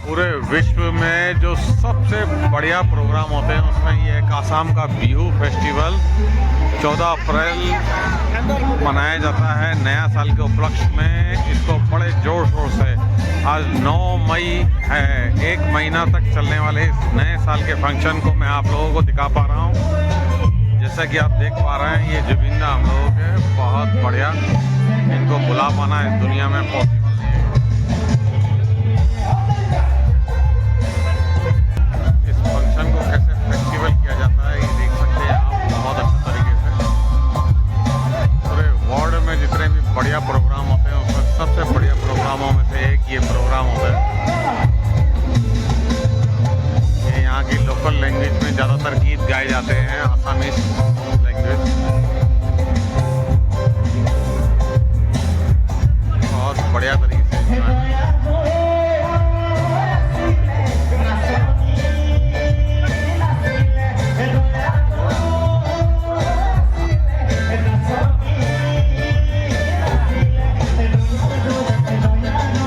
पूरे विश्व में जो सबसे बढ़िया प्रोग्राम होते हैं उसमें ये एक आसाम का बिहू फेस्टिवल 14 अप्रैल मनाया जाता है नया साल के उपलक्ष्य में। इसको बड़े जोर शोर से आज 9 मई है, 1 महीना तक चलने वाले इस नए साल के फंक्शन को मैं आप लोगों को दिखा पा रहा हूँ। जैसा कि आप देख पा रहे हैं ये जुबिंदा हम लोगों के बहुत बढ़िया, इनको बुला पाना इस दुनिया में पॉसिबल नहीं है। इस फंक्शन को कैसे फेस्टिवल किया जाता है ये देख सकते हैं आप बहुत अच्छे तरीके से। पूरे वर्ल्ड में जितने भी बढ़िया प्रोग्राम होते हैं उसमें सबसे बढ़िया प्रोग्रामों में से एक ये प्रोग्राम होता है। ये यहाँ की लोकल लैंग्वेज में ज़्यादातर गीत गाए जाते हैं, आसामीज लैंग्वेज। बहुत बढ़िया तरीके से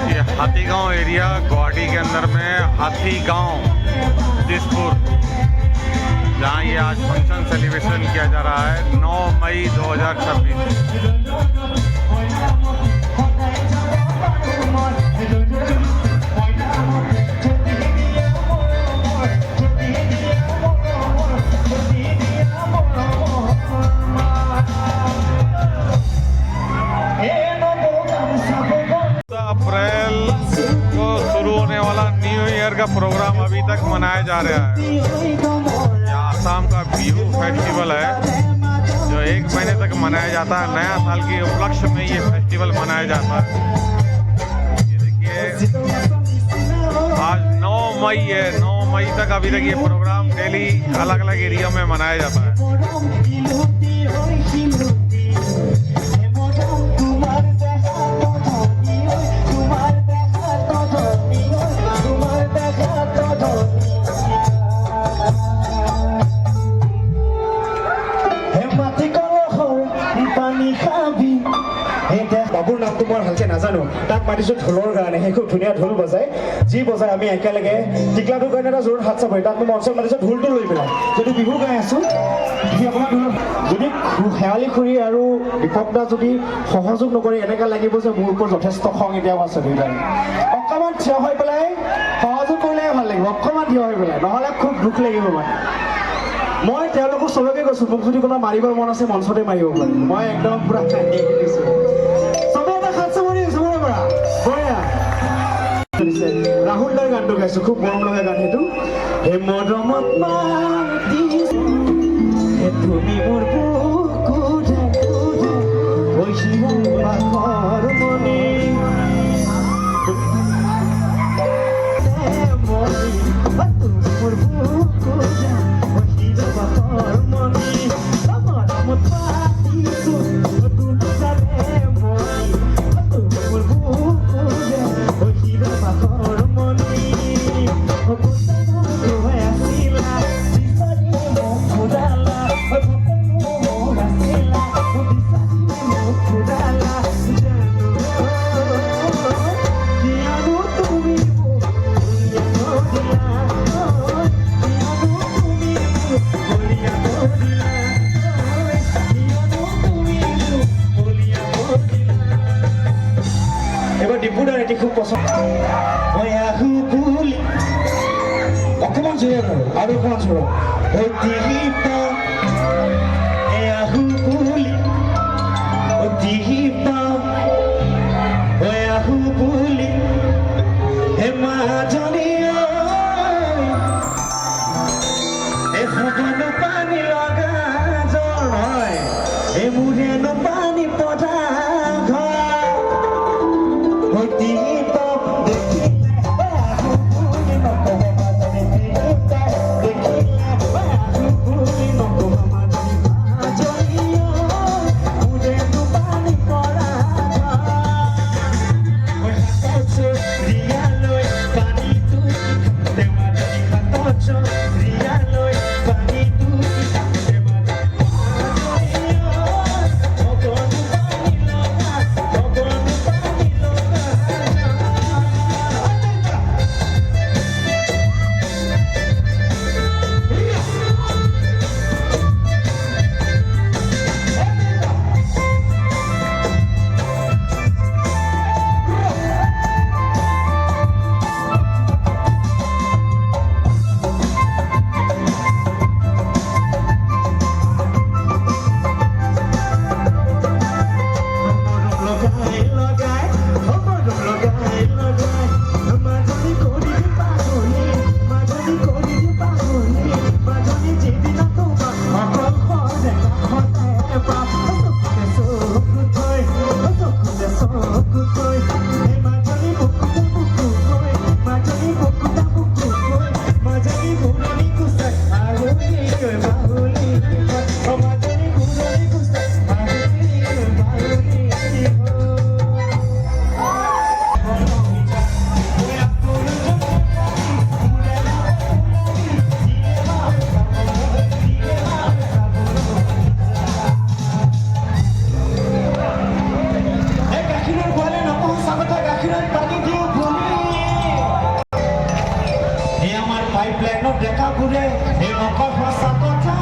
ये हाथीगांव एरिया गुवाहाटी के अंदर में हाथीगांव दिसपुर, जहाँ ये आज फंक्शन सेलिब्रेशन किया जा रहा है 9 मई 2026। अप्रैल को शुरू होने वाला न्यू ईयर का प्रोग्राम अभी तक मनाया जा रहा है। यह आसाम का बिहू फेस्टिवल है जो 1 महीने तक मनाया जाता है। नया साल के उपलक्ष्य में ये फेस्टिवल मनाया जाता है। ये देखिए आज 9 मई है, 9 मई तक अभी तक ये प्रोग्राम डेली अलग अलग एरिया में मनाया जाता है। বাবুৰ নামটো মই ভালকে নাজানো, তাক মাতিছো ঢোলৰ কাৰণে। সেই খুব ধুনীয়া ঢোল বজায়, যি বজায় আমি একেলগে টিকলাটোৰ কাৰণে এটা জোৰত হাত চাপৰি তাক মই মঞ্চত মাতিছো ঢোলটো লৈ পেলাই। যদি বিহু গাই আছো আপোনাৰ যদি শেৱালি খুৰী আৰু দীপকদা যদি সহযোগ নকৰে এনেকুৱা লাগিব যে মোৰ ওপৰত যথেষ্ট খং এতিয়াও আছে। দুইটাই অকণমান থিয় হৈ পেলাই সহযোগ কৰিলেহে ভাল লাগিব, অকণমান থিয় হৈ পেলাই, নহ'লে খুব দুখ লাগিব। মই তেওঁলোকক চবকে কৈছো মোক যদি কোনোবা মাৰিবৰ মন আছে মঞ্চতে মাৰিব পাৰি। মই একদম পুৰা কান্দি দিছো। ৰাহুল দাৰ গানটো গাইছো, খুব মৰম লগা গান সেইটো। হে মৰমত তুমি মোৰ এবার ডিপুদার এটি খুব পছন্দ। অকমান জোরে আর অকমান জোরে হে মা জানি এখনো পানি লগা জ্বর হয় এ মুহে পানি পড়া পাইপলাইনত ডেকা ঘূৰে এই নকয় সঁচা কথা